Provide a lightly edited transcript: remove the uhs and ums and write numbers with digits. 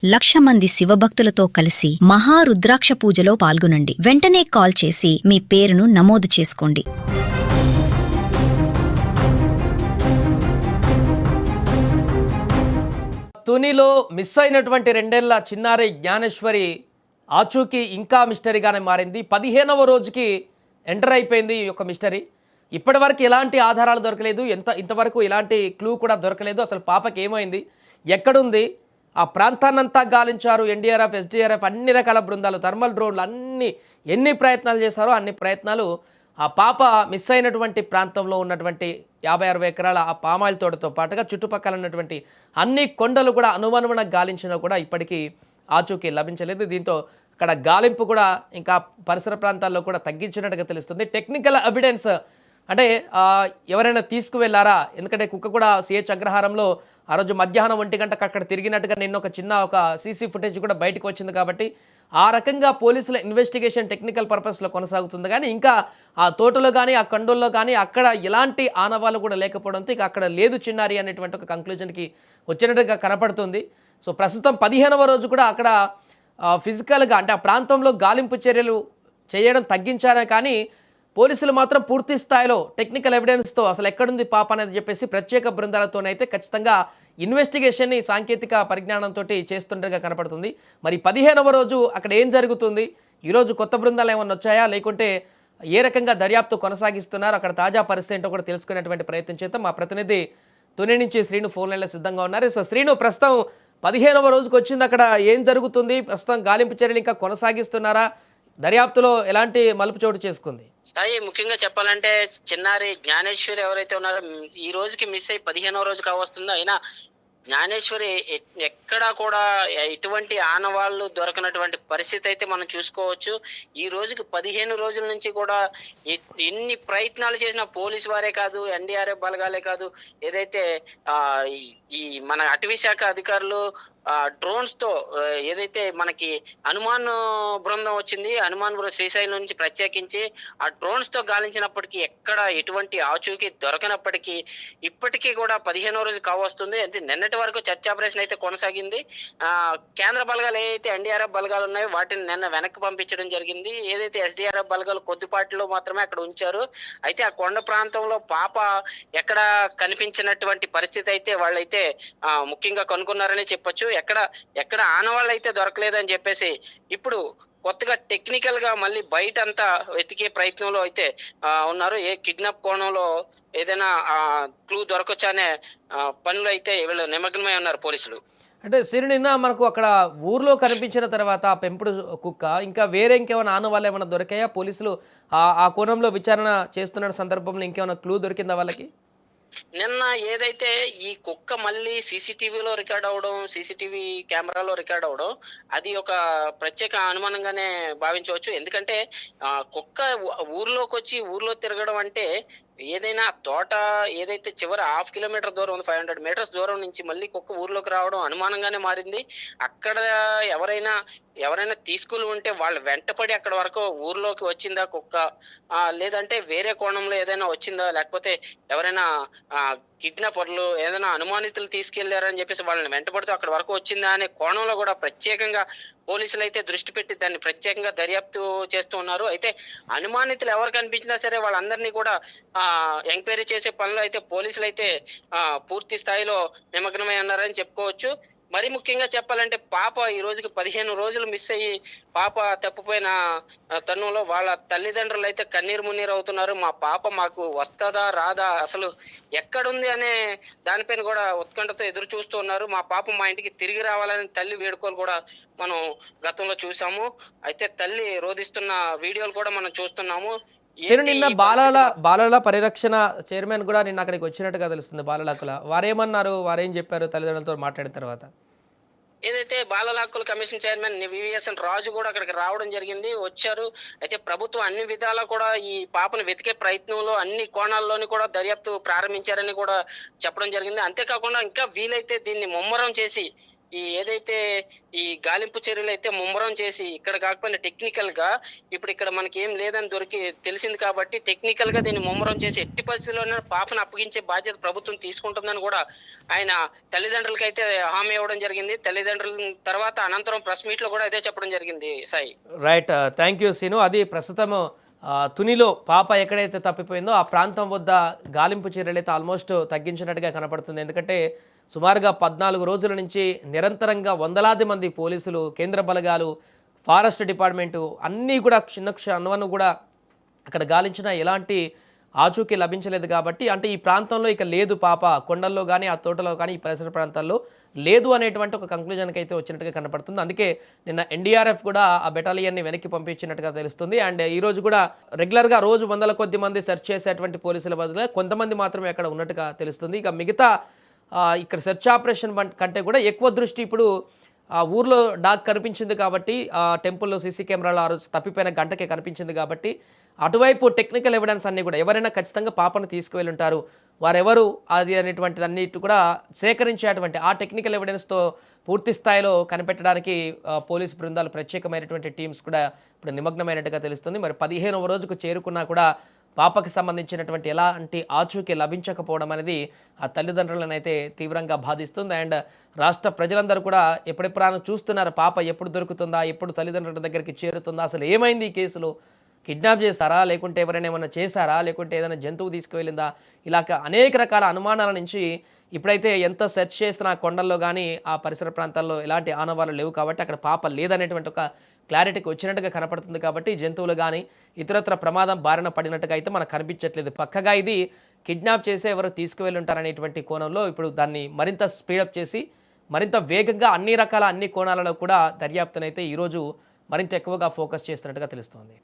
1,00,000 మంది శివభక్తులతో కలిసి మహారుద్రాక్ష పూజలో పాల్గొనండి. వెంటనే కాల్ చేసి మీ పేరును నమోదు చేసుకోండి. తునిలో మిస్ అయినటువంటి 2 ఏళ్ల చిన్నారి జ్ఞానేశ్వరి ఆచూకీ ఇంకా మిస్టరీగానే మారింది. 15వ రోజుకి ఎంటర్ అయిపోయింది ఈ యొక్క మిస్టరీ. ఇప్పటివరకు ఎలాంటి ఆధారాలు దొరకలేదు, ఇంతవరకు ఎలాంటి క్లూ కూడా దొరకలేదు. అసలు పాపకి ఏమైంది, ఎక్కడుంది, ఆ ప్రాంతాన్నంతా గాలించారు. ఎన్డీఆర్ఎఫ్, ఎస్డీఆర్ఎఫ్ అన్ని రకాల బృందాలు, థర్మల్ డ్రోన్లు ఎన్ని ప్రయత్నాలు చేశారో అన్ని ప్రయత్నాలు ఆ పాప మిస్ అయినటువంటి ప్రాంతంలో ఉన్నటువంటి 50-60 ఎకరాల ఆ పామాయిల్ తోటతో పాటుగా చుట్టుపక్కల ఉన్నటువంటి అన్ని కొండలు కూడా అనువనువున గాలించినా కూడా ఇప్పటికీ ఆచూకీ లభించలేదు. దీంతో అక్కడ గాలింపు కూడా ఇంకా పరిసర ప్రాంతాల్లో కూడా తగ్గించినట్టుగా తెలుస్తుంది. టెక్నికల్ ఎవిడెన్స్ అంటే ఎవరైనా తీసుకువెళ్ళారా, ఎందుకంటే కుక్క కూడా సిహెచ్ అగ్రహారంలో ఆ రోజు మధ్యాహ్నం 1 గంటకు అక్కడ తిరిగినట్టుగా నిన్న ఒక సీసీ ఫుటేజ్ కూడా బయటకు వచ్చింది. కాబట్టి ఆ రకంగా పోలీసుల ఇన్వెస్టిగేషన్ టెక్నికల్ పర్పస్లో కొనసాగుతుంది. కానీ ఇంకా ఆ తోటలో కానీ ఆ కొండల్లో కానీ అక్కడ ఎలాంటి ఆనవాళ్ళు కూడా లేకపోవడంతో ఇక అక్కడ లేదు చిన్నారి అనేటువంటి ఒక కంక్లూజన్కి వచ్చినట్టుగా కనపడుతుంది. సో ప్రస్తుతం 15వ రోజు కూడా అక్కడ ఫిజికల్గా అంటే ఆ ప్రాంతంలో గాలింపు చర్యలు చేయడం తగ్గించారే కానీ పోలీసులు మాత్రం పూర్తి స్థాయిలో టెక్నికల్ ఎవిడెన్స్తో అసలు ఎక్కడుంది పాప అనేది చెప్పేసి ప్రత్యేక బృందాలతోనైతే ఖచ్చితంగా ఇన్వెస్టిగేషన్ని సాంకేతిక పరిజ్ఞానంతో చేస్తుండగా కనపడుతుంది. మరి 15వ రోజు అక్కడ ఏం జరుగుతుంది, ఈరోజు కొత్త బృందాలు ఏమన్నా వచ్చాయా, లేకుంటే ఏ రకంగా దర్యాప్తు కొనసాగిస్తున్నారు, అక్కడ తాజా పరిస్థితి ఏంటో కూడా తెలుసుకునేటువంటి ప్రయత్నం చేద్దాం. మా ప్రతినిధి తుని నుంచి శ్రీను ఫోన్ లైన్లో సిద్ధంగా ఉన్నారు. సో శ్రీను, ప్రస్తుతం 15వ రోజుకు వచ్చింది, అక్కడ ఏం జరుగుతుంది, ప్రస్తుతం గాలింపు చర్యలు ఇంకా కొనసాగిస్తున్నారా, దర్యాప్తులో ఎలాంటి మలుపు చోటు చేసుకుంది? స్థాయి ముఖ్యంగా చెప్పాలంటే చిన్నారి జ్ఞానేశ్వరి ఎవరైతే ఉన్నారో ఈ రోజుకి మిస్ అయ్యి 15వ రోజు కావస్తుందో అయినా జ్ఞానేశ్వరి ఎక్కడా కూడా ఎటువంటి ఆనవాళ్ళు దొరకనటువంటి పరిస్థితి అయితే మనం చూసుకోవచ్చు. ఈ రోజుకి 15 రోజుల నుంచి కూడా ఎన్ని ప్రయత్నాలు చేసిన పోలీసు వారే కాదు, ఎన్డీఆర్ఎఫ్ బలగాలే కాదు, ఏదైతే ఈ మన అటవీ శాఖ అధికారులు డ్రోన్స్ తో ఏదైతే మనకి హనుమాన్ బృందం వచ్చింది, హనుమాన్ శ్రీశైలం నుంచి ప్రత్యేకించి ఆ డ్రోన్స్ తో గాలించినప్పటికీ ఎక్కడ ఎటువంటి ఆచూకీ దొరకనప్పటికీ ఇప్పటికీ కూడా 15వ రోజు కావస్తుంది. అంటే నిన్నటి వరకు చర్చ ఆపరేషన్ అయితే కొనసాగింది. కేంద్ర బలగాలు ఏదైతే ఎన్డీఆర్ఎఫ్ బలగాలు ఉన్నాయో వాటిని నిన్న వెనక్కి పంపించడం జరిగింది. ఏదైతే ఎస్డీఆర్ఎఫ్ బలగాలు కొద్దిపాటిలో మాత్రమే అక్కడ ఉంచారు. అయితే ఆ కొండ ప్రాంతంలో పాప ఎక్కడ కనిపించినటువంటి పరిస్థితి అయితే వాళ్ళైతే ముఖ్యంగా కనుక్కున్నారని చెప్పొచ్చు. ఎక్కడ ఆనవాళ్ళు అయితే దొరకలేదని చెప్పేసి ఇప్పుడు కొత్తగా టెక్నికల్ గా మళ్ళీ బయట అంతా వెతికే ప్రయత్నంలో అయితే ఉన్నారు. ఏ కిడ్నాప్ కోణంలో ఏదైనా క్లూ దొరకొచ్చా అనే పనులు అయితే వీళ్ళు నిమగ్నమై ఉన్నారు పోలీసులు. అంటే నిన్న మనకు అక్కడ ఊర్లో కనిపించిన తర్వాత ఆ పెంపుడు కుక్క ఇంకా వేరే ఇంకేమైనా ఆనవాళ్ళు ఏమైనా దొరికాయా? పోలీసులు ఆ కోణంలో విచారణ చేస్తున్న సందర్భంలో ఇంకేమైనా క్లూ దొరికిందా వాళ్ళకి? నిన్న ఏదైతే ఈ కుక్క మళ్ళీ సీసీటీవీలో రికార్డ్ అవడం, సీసీటీవీ కెమెరాలో రికార్డ్ అవడం అది ఒక ప్రత్యేక అనుమానంగానే భావించవచ్చు. ఎందుకంటే కుక్క ఊర్లోకి వచ్చి ఊర్లో తిరగడం అంటే ఏదైనా తోట ఏదైతే చివరి 1/2 కిలోమీటర్ దూరం ఉంది, 500 మీటర్స్ దూరం నుంచి మళ్ళీ కుక్క ఊర్లోకి రావడం అనుమానంగానే మారింది. అక్కడ ఎవరైనా తీసుకుని ఉంటే వాళ్ళు వెంటపడి అక్కడ వరకు ఊర్లోకి వచ్చిందా కుక్క, లేదంటే వేరే కోణంలో ఏదైనా వచ్చిందా, లేకపోతే ఎవరైనా కిడ్నాపర్లు ఏదైనా అనుమానితులు తీసుకెళ్లారని చెప్పేసి వాళ్ళని వెంటపడుతూ అక్కడ వరకు వచ్చిందా అనే కోణంలో కూడా ప్రత్యేకంగా పోలీసులు అయితే దృష్టి పెట్టి దాన్ని ప్రత్యేకంగా దర్యాప్తు చేస్తూ ఉన్నారు. అయితే అనుమానితులు ఎవరు కనిపించినా సరే వాళ్ళందరినీ కూడా ఎంక్వైరీ చేసే పనిలో అయితే పోలీసులు అయితే పూర్తి స్థాయిలో నిమగ్నమై ఉన్నారని చెప్పుకోవచ్చు. మరి ముఖ్యంగా చెప్పాలంటే పాప ఈ రోజుకి 15 రోజులు మిస్ అయ్యి పాప తప్పిపోయిన తరుణంలో వాళ్ళ తల్లిదండ్రులు అయితే కన్నీరు మున్నీరు అవుతున్నారు. మా పాప మాకు వస్తుందా రాదా, అసలు ఎక్కడుంది అనే దానిపైన కూడా ఉత్కంఠతో ఎదురు చూస్తూ ఉన్నారు. మా పాప మా ఇంటికి తిరిగి రావాలని తల్లి వేడుకోలు కూడా మనం గతంలో చూసాము. అయితే తల్లి రోధిస్తున్న వీడియోలు కూడా మనం చూస్తున్నాము. నిన్న బాలల పరిరక్షణ చైర్మన్ కూడా నిన్న అక్కడికి వచ్చినట్టుగా తెలుస్తుంది. బాలల హక్కుల వారేమన్నారు, వారేం చెప్పారు తల్లిదండ్రులతో మాట్లాడిన తర్వాత? ఏదైతే బాలల హక్కుల కమిషన్ చైర్మన్ వివిఎస్ఎన్ రాజు కూడా అక్కడికి రావడం జరిగింది, వచ్చారు. అయితే ప్రభుత్వం అన్ని విధాలా కూడా ఈ పాపను వెతికే ప్రయత్నంలో అన్ని కోణాల్లోని కూడా దర్యాప్తు ప్రారంభించారని కూడా చెప్పడం జరిగింది. అంతేకాకుండా ఇంకా వీలైతే దీన్ని ముమ్మరం చేసి ఈ ఏదైతే ఈ గాలింపు చర్యలు అయితే ముమ్మరం చేసి ఇక్కడ కాకపోయినా టెక్నికల్ గా ఇప్పుడు ఇక్కడ మనకి ఏం లేదని తెలిసింది కాబట్టి టెక్నికల్ గా దీన్ని ముమ్మరం చేసి ఎట్టి పరిస్థితుల్లోనే పాపను అప్పగించే బాధ్యత ప్రభుత్వం తీసుకుంటుందని కూడా ఆయన తల్లిదండ్రులకి అయితే హామీ ఇవ్వడం జరిగింది. తల్లిదండ్రుల తర్వాత అనంతరం ప్రెస్ మీట్ లో కూడా ఇదే చెప్పడం జరిగింది. Sai right, thank you Seenu. అది ప్రస్తుతం తునిలో పాప ఎక్కడైతే తప్పిపోయిందో ఆ ప్రాంతం వద్ద గాలింపు చర్యలు అయితే ఆల్మోస్ట్ తగ్గించినట్టుగా కనపడుతుంది. ఎందుకంటే సుమారుగా 14 రోజుల నుంచి నిరంతరంగా వందలాది మంది పోలీసులు, కేంద్ర బలగాలు, ఫారెస్ట్ డిపార్ట్మెంటు అన్నీ కూడా అన్నవన్నీ కూడా అక్కడ గాలించినా ఎలాంటి ఆచూకీ లభించలేదు. కాబట్టి అంటే ఈ ప్రాంతంలో ఇక లేదు పాప, కొండల్లో కానీ ఆ తోటలో కానీ ఈ పరిసర ప్రాంతాల్లో లేదు అనేటువంటి ఒక కంక్లూజన్కి అయితే వచ్చినట్టుగా కనపడుతుంది. అందుకే నిన్న ఎన్డీఆర్ఎఫ్ కూడా ఆ బెటాలియన్ని వెనక్కి పంపించినట్టుగా తెలుస్తుంది. అండ్ ఈరోజు కూడా రెగ్యులర్గా రోజు వందల కొద్ది మంది సెర్చ్ చేసేటువంటి పోలీసుల బదులుగా కొంతమంది మాత్రమే అక్కడ ఉన్నట్టుగా తెలుస్తుంది. ఇక మిగతా ఇక్కడ సెర్చ్ ఆపరేషన్ కంటే కూడా ఎక్కువ దృష్టి ఇప్పుడు ఊర్లో డాగ్ కనిపించింది కాబట్టి టెంపుల్లో సీసీ కెమెరాలో ఆ రోజు తప్పిపోయిన గంటకే కనిపించింది కాబట్టి అటువైపు టెక్నికల్ ఎవిడెన్స్ అన్నీ కూడా ఎవరైనా ఖచ్చితంగా పాపను తీసుకువెళ్ళి ఉంటారు, వారెవరు అది అనేటువంటిది అన్నిటి కూడా సేకరించేటువంటి ఆ టెక్నికల్ ఎవిడెన్స్తో పూర్తి స్థాయిలో కనిపెట్టడానికి పోలీసు బృందాలు ప్రత్యేకమైనటువంటి టీమ్స్ కూడా ఇప్పుడు నిమగ్నమైనట్టుగా తెలుస్తుంది. మరి 15వ రోజుకు చేరుకున్నా కూడా పాపకి సంబంధించినటువంటి ఎలాంటి ఆచూకీ లభించకపోవడం అనేది ఆ తల్లిదండ్రులను అయితే తీవ్రంగా బాధిస్తుంది. అండ్ రాష్ట్ర ప్రజలందరూ కూడా ఎప్పుడెప్పుడైనా చూస్తున్నారు పాప ఎప్పుడు దొరుకుతుందా, ఎప్పుడు తల్లిదండ్రుల దగ్గరికి చేరుతుందా, అసలు ఏమైంది ఈ కేసులో, కిడ్నాప్ చేశారా, లేకుంటే ఎవరైనా ఏమైనా చేశారా, లేకుంటే ఏదైనా జంతువు తీసుకువెళ్ళిందా, ఇలా అనేక రకాల అనుమానాల నుంచి ఇప్పుడైతే ఎంత సెర్చ్ చేసినా కొండల్లో కానీ ఆ పరిసర ప్రాంతాల్లో ఎలాంటి ఆనవాళ్ళు లేవు కాబట్టి అక్కడ పాప లేదనేటువంటి ఒక క్లారిటీకి వచ్చినట్టుగా కనపడుతుంది. కాబట్టి జంతువులు కానీ ఇతరత్ర ప్రమాదం బారిన పడినట్టుగా అయితే మనకు కనిపించట్లేదు. పక్కగా ఇది కిడ్నాప్ చేసి ఎవరు తీసుకువెళ్ళి ఉంటారనేటువంటి కోణంలో ఇప్పుడు దాన్ని మరింత స్పీడప్ చేసి మరింత వేగంగా అన్ని కోణాలలో కూడా దర్యాప్తునైతే ఈరోజు మరింత ఎక్కువగా ఫోకస్ చేస్తున్నట్టుగా తెలుస్తోంది.